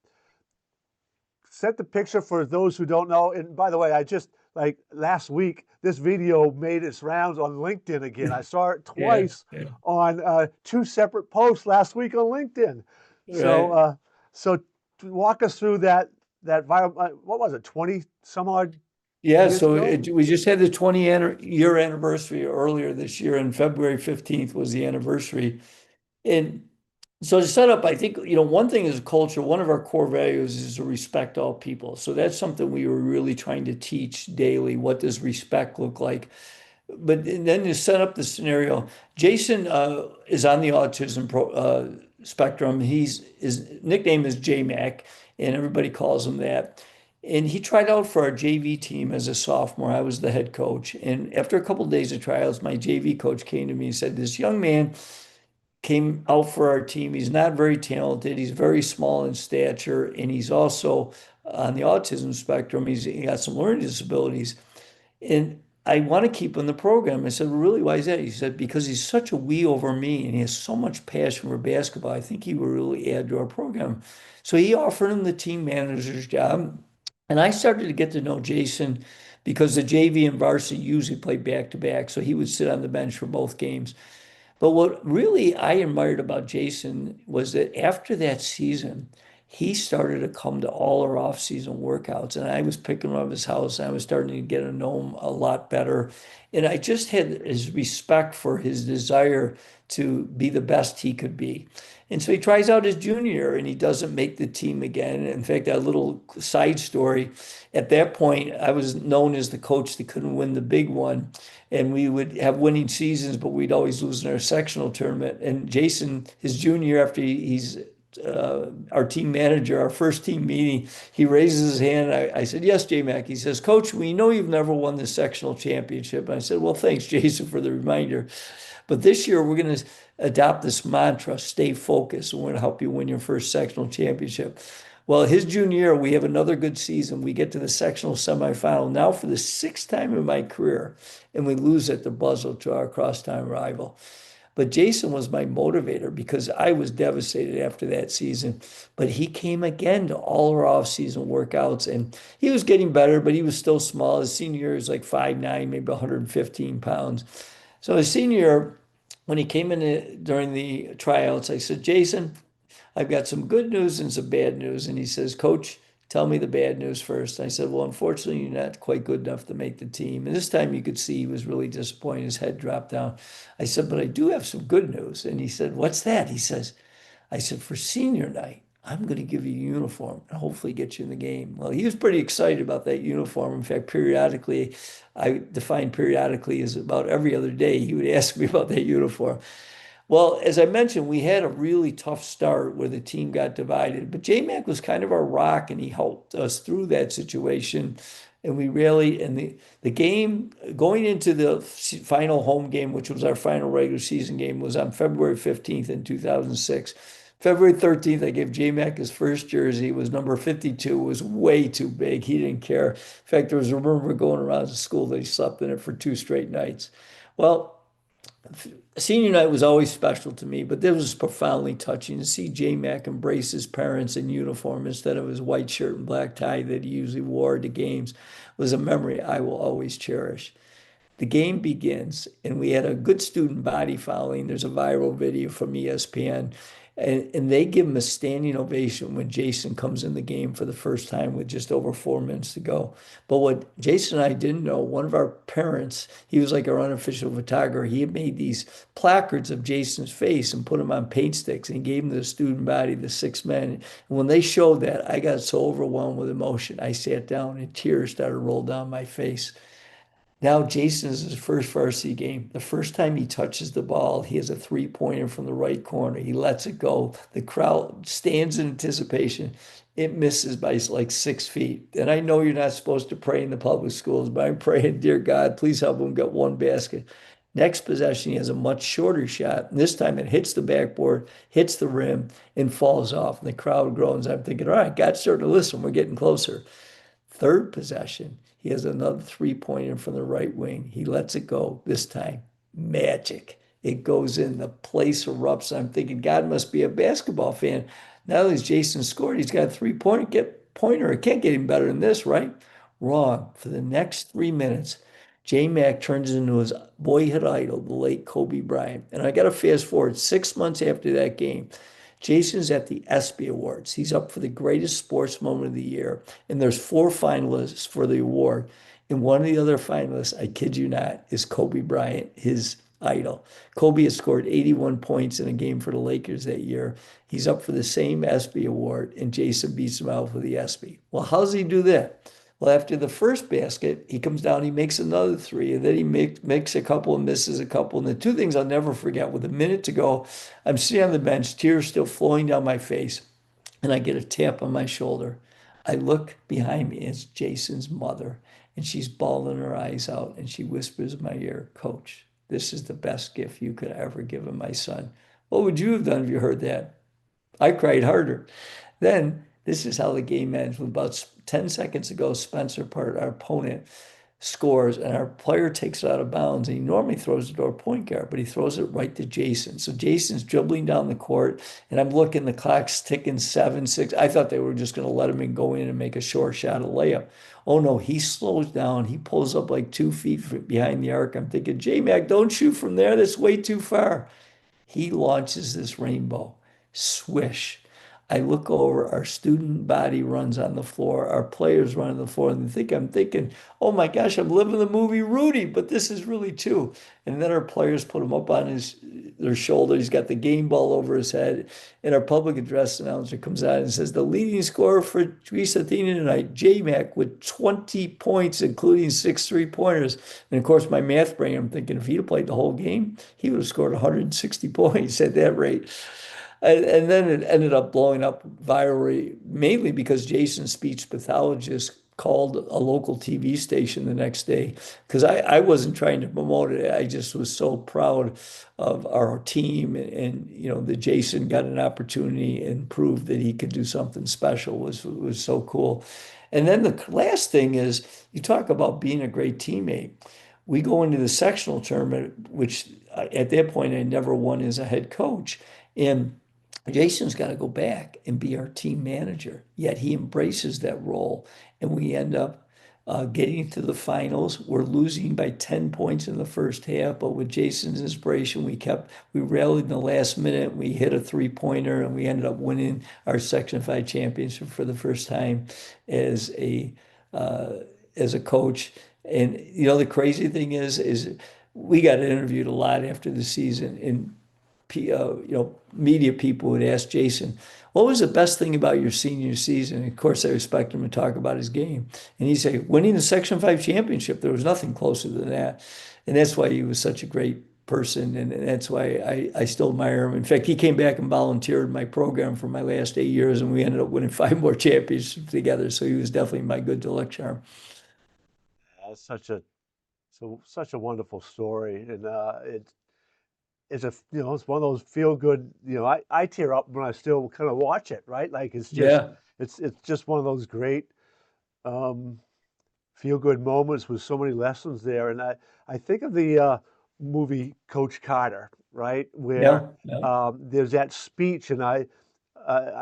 set the picture for those who don't know. And by the way, I just like last week, this video made its rounds on LinkedIn again. I saw it Yeah. twice Yeah. on two separate posts last week on LinkedIn. So, Right. so walk us through that viral. What was it? 20 some odd Yeah, years so ago. we just had the 20-year anniversary earlier this year, and February 15th was the anniversary. And so to set up, I think, one thing is culture. One of our core values is to respect all people. So that's something we were really trying to teach daily. What does respect look like? But then to set up the scenario, Jason is on the spectrum. His nickname is JMac, and everybody calls him that. And he tried out for our JV team as a sophomore. I was the head coach. And after a couple of days of trials, my JV coach came to me and said, "This young man came out for our team. He's not very talented. He's very small in stature, and he's also on the autism spectrum. He got some learning disabilities, and I want to keep him in the program." I said, "Well, really, why is that?" He said, "Because he's such a we over me, and he has so much passion for basketball. I think he will really add to our program." So he offered him the team manager's job, and I started to get to know Jason because the JV and varsity usually play back to back, so he would sit on the bench for both games. But what really I admired about Jason was that after that season, he started to come to all our off-season workouts. And I was picking him up at his house and I was starting to get to know him a lot better. And I just had his respect for his desire to be the best he could be. And so he tries out his junior year and he doesn't make the team again. In fact, that little side story, at that point, I was known as the coach that couldn't win the big one, and we would have winning seasons, but we'd always lose in our sectional tournament. And Jason, his junior year, after he's our team manager, our first team meeting, he raises his hand. I said, "Yes, J Mac." He says, "Coach, we know you've never won the sectional championship." And I said, "Well, thanks, Jason, for the reminder. But this year we're going to adopt this mantra, stay focused. We're going to help you win your first sectional championship." Well, his junior year, we have another good season. We get to the sectional semifinal now for the sixth time in my career, and we lose at the buzzer to our crosstown rival. But Jason was my motivator because I was devastated after that season. But he came again to all our off-season workouts, and he was getting better, but he was still small. His senior year was like 5'9", maybe 115 pounds. So his senior year, when he came in during the tryouts, I said, "Jason, I've got some good news and some bad news." And he says, "Coach, tell me the bad news first." I said, "Well, unfortunately, you're not quite good enough to make the team." And this time you could see he was really disappointed. His head dropped down. I said, "But I do have some good news." And he said, "What's that?" I said, "For senior night, I'm going to give you a uniform and hopefully get you in the game." Well, he was pretty excited about that uniform. In fact, periodically, I define periodically as about every other day, he would ask me about that uniform. Well, as I mentioned, we had a really tough start where the team got divided, but J-Mac was kind of our rock and he helped us through that situation. And we really, and the game going into the final home game, which was our final regular season game, was on February 15th in 2006. February 13th, I gave J-Mac his first jersey. It was number 52. It was way too big. He didn't care. In fact, there was a rumor going around the school that he slept in it for 2 straight nights. Well, senior night was always special to me, but this was profoundly touching to see J Mac embrace his parents in uniform instead of his white shirt and black tie that he usually wore to games was a memory I will always cherish. The game begins, and we had a good student body following. There's a viral video from ESPN, And they give him a standing ovation when Jason comes in the game for the first time with just over 4 minutes to go. But what Jason and I didn't know, one of our parents, he was like our unofficial photographer. He had made these placards of Jason's face and put them on paint sticks, and he gave them to the student body, the 6 men. And when they showed that, I got so overwhelmed with emotion. I sat down and tears started to roll down my face. Now Jason is his first varsity game. The first time he touches the ball, he has a three-pointer from the right corner. He lets it go. The crowd stands in anticipation. It misses by like 6 feet. And I know you're not supposed to pray in the public schools, but I'm praying, dear God, please help him get one basket. Next possession, he has a much shorter shot. And this time it hits the backboard, hits the rim, and falls off. And the crowd groans. I'm thinking, all right, God's starting to listen. We're getting closer. Third possession, he has another three-pointer from the right wing. He lets it go. This time, magic. It goes in. The place erupts. I'm thinking, God must be a basketball fan. Not only has Jason scored, he's got a three-pointer. It can't get any better than this, right? Wrong. For the next 3 minutes, J Mac turns into his boyhood idol, the late Kobe Bryant. And I got to fast forward 6 months after that game. Jason's at the ESPY Awards. He's up for the greatest sports moment of the year. And there's four finalists for the award. And one of the other finalists, I kid you not, is Kobe Bryant, his idol. Kobe has scored 81 points in a game for the Lakers that year. He's up for the same ESPY award, and Jason beats him out for the ESPY. Well, how does he do that? Well, after the first basket, he comes down, he makes another three, and then he makes a couple and misses a couple. And the two things I'll never forget, with a minute to go, I'm sitting on the bench, tears still flowing down my face, and I get a tap on my shoulder. I look behind me, it's Jason's mother, and she's bawling her eyes out, and she whispers in my ear, Coach, this is the best gift you could ever give him, my son. What would you have done if you heard that? I cried harder. Then this is how the game ends. With about 10 seconds to go, Spencer Part, our opponent, scores, and our player takes it out of bounds. And he normally throws it to our point guard, but he throws it right to Jason. So Jason's dribbling down the court, and I'm looking, the clock's ticking 7, 6. I thought they were just going to let him in, go in and make a short shot, a layup. Oh no, he slows down. He pulls up like 2 feet behind the arc. I'm thinking, J Mac, don't shoot from there. That's way too far. He launches this rainbow. Swish. I look over, our student body runs on the floor, our players run on the floor, and I'm thinking, oh my gosh, I'm living the movie Rudy, but this is really too. And then our players put him up on their shoulder. He's got the game ball over his head. And our public address announcer comes out and says, the leading scorer for Greece Athena tonight, J-Mac, with 20 points, including 6 3-pointers. And of course, my math brain, I'm thinking, if he'd have played the whole game, he would have scored 160 points at that rate. And then it ended up blowing up virally, mainly because Jason's speech pathologist called a local TV station the next day, because I wasn't trying to promote it. I just was so proud of our team, and that Jason got an opportunity and proved that he could do something special was so cool. And then the last thing is, you talk about being a great teammate. We go into the sectional tournament, which at that point I never won as a head coach. And Jason's got to go back and be our team manager. Yet he embraces that role, and we end up getting to the finals. We're losing by 10 points in the first half, but with Jason's inspiration, we rallied in the last minute. We hit a three-pointer, and we ended up winning our Section 5 championship for the first time as a coach. And the crazy thing is we got interviewed a lot after the season, and media people would ask Jason, what was the best thing about your senior season? And of course, I expect him to talk about his game. And he'd say, winning the Section 5 championship. There was nothing closer than that. And that's why he was such a great person. And that's why I still admire him. In fact, he came back and volunteered my program for my last 8 years, and we ended up winning 5 more championships together. So he was definitely my good luck charm. That's such a wonderful story, and it's one of those feel good. I tear up when I still kind of watch it, right? Like Yeah. it's just one of those great feel good moments with so many lessons there. And I think of the movie Coach Carter, right, where Yeah. Yeah. there's that speech, and I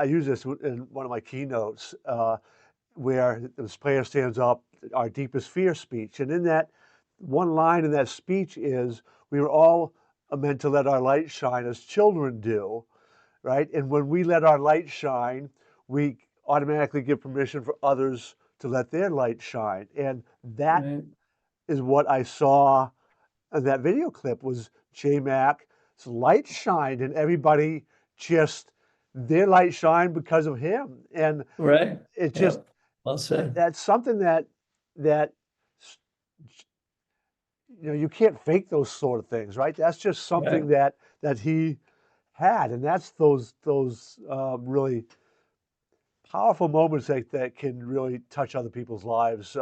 use this in one of my keynotes, where this player stands up, our deepest fear speech, and in that one line in that speech is, we were all meant to let our light shine as children do. right? And when we let our light shine, we automatically give permission for others to let their light shine. And that Right. is what I saw in that video clip was J Mac's light shined and everybody just their light shined because of him. And Right. it just Yep. Well said. that's something that you can't fake those sort of things, right? That's just Right. something that he had, and that's those really powerful moments that can really touch other people's lives,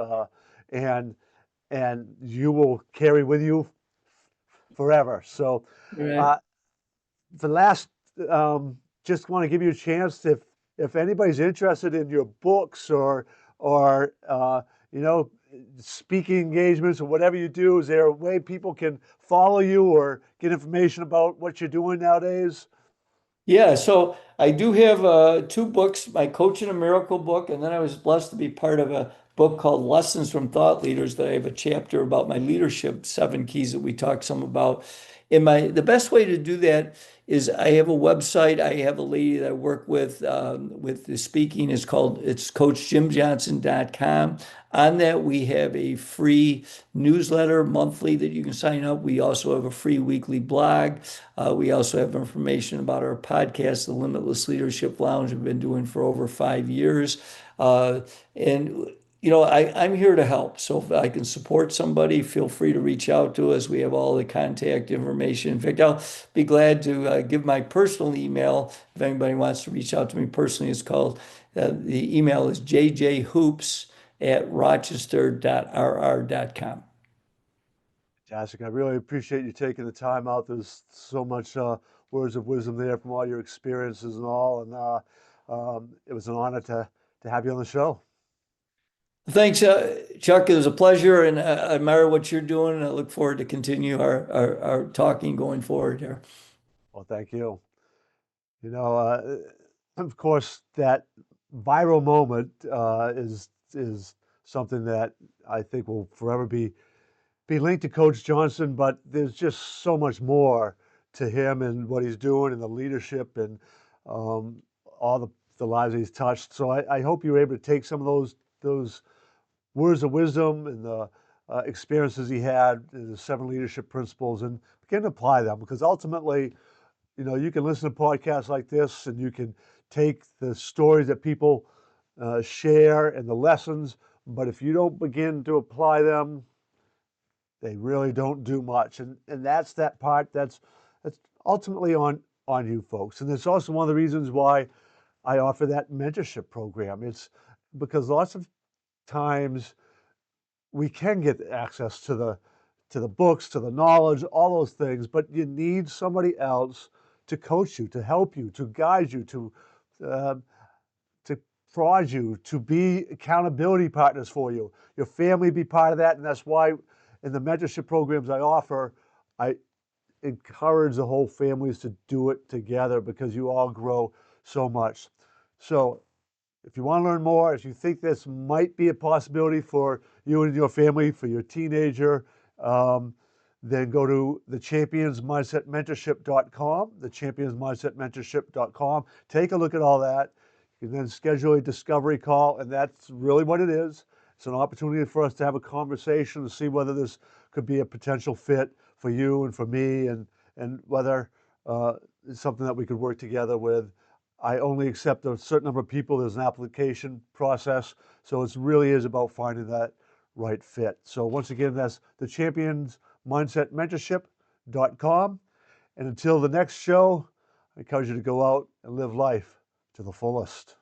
and and you will carry with you forever. So, Right. uh, the last, just want to give you a chance if anybody's interested in your books or you know speaking engagements or whatever you do, is there a way people can follow you or get information about what you're doing nowadays? Yeah, so I do have two books, my Coaching a Miracle book, and then I was blessed to be part of a book called Lessons from Thought Leaders that I have a chapter about my leadership, 7 keys that we talk some about. And the best way to do that is I have a website. I have a lady that I work with the speaking. It's coachjimjohnson.com. On that, we have a free newsletter monthly that you can sign up. We also have a free weekly blog. We also have information about our podcast, the Limitless Leadership Lounge, we've been doing for over 5 years. And I'm here to help. So if I can support somebody, feel free to reach out to us. We have all the contact information. In fact, I'll be glad to give my personal email if anybody wants to reach out to me personally. The email is jjhoops@rochester.rr.com. Fantastic. I really appreciate you taking the time out. There's so much words of wisdom there from all your experiences and all, and it was an honor to have you on the show. Thanks, Chuck. It was a pleasure, and I admire what you're doing. And I look forward to continue our talking going forward here. Well, thank you. You know, of course, that viral moment is something that I think will forever be linked to Coach Johnson, but there's just so much more to him and what he's doing and the leadership and all the lives he's touched. So I hope you were able to take some of those words of wisdom and the experiences he had, the 7 leadership principles, and begin to apply them because ultimately, you can listen to podcasts like this and you can take the stories that people share and the lessons, but if you don't begin to apply them, they really don't do much. And that's that part that's ultimately on you folks. And it's also one of the reasons why I offer that mentorship program. It's because lots of times we can get access to the books, to the knowledge, all those things, but you need somebody else to coach you, to help you, to guide you, uh, to prod you, to be accountability partners for you. Your family be part of that, and that's why in the mentorship programs I offer, I encourage the whole families to do it together because you all grow so much. So if you want to learn more, if you think this might be a possibility for you and your family, for your teenager, um, then go to thechampionsmindsetmentorship.com, thechampionsmindsetmentorship.com. Take a look at all that. You can then schedule a discovery call, and that's really what it is. It's an opportunity for us to have a conversation to see whether this could be a potential fit for you and for me, and whether it's something that we could work together with. I only accept a certain number of people. There's an application process. So it really is about finding that right fit. So once again, that's the championsmindsetmentorship.com. And until the next show, I encourage you to go out and live life to the fullest.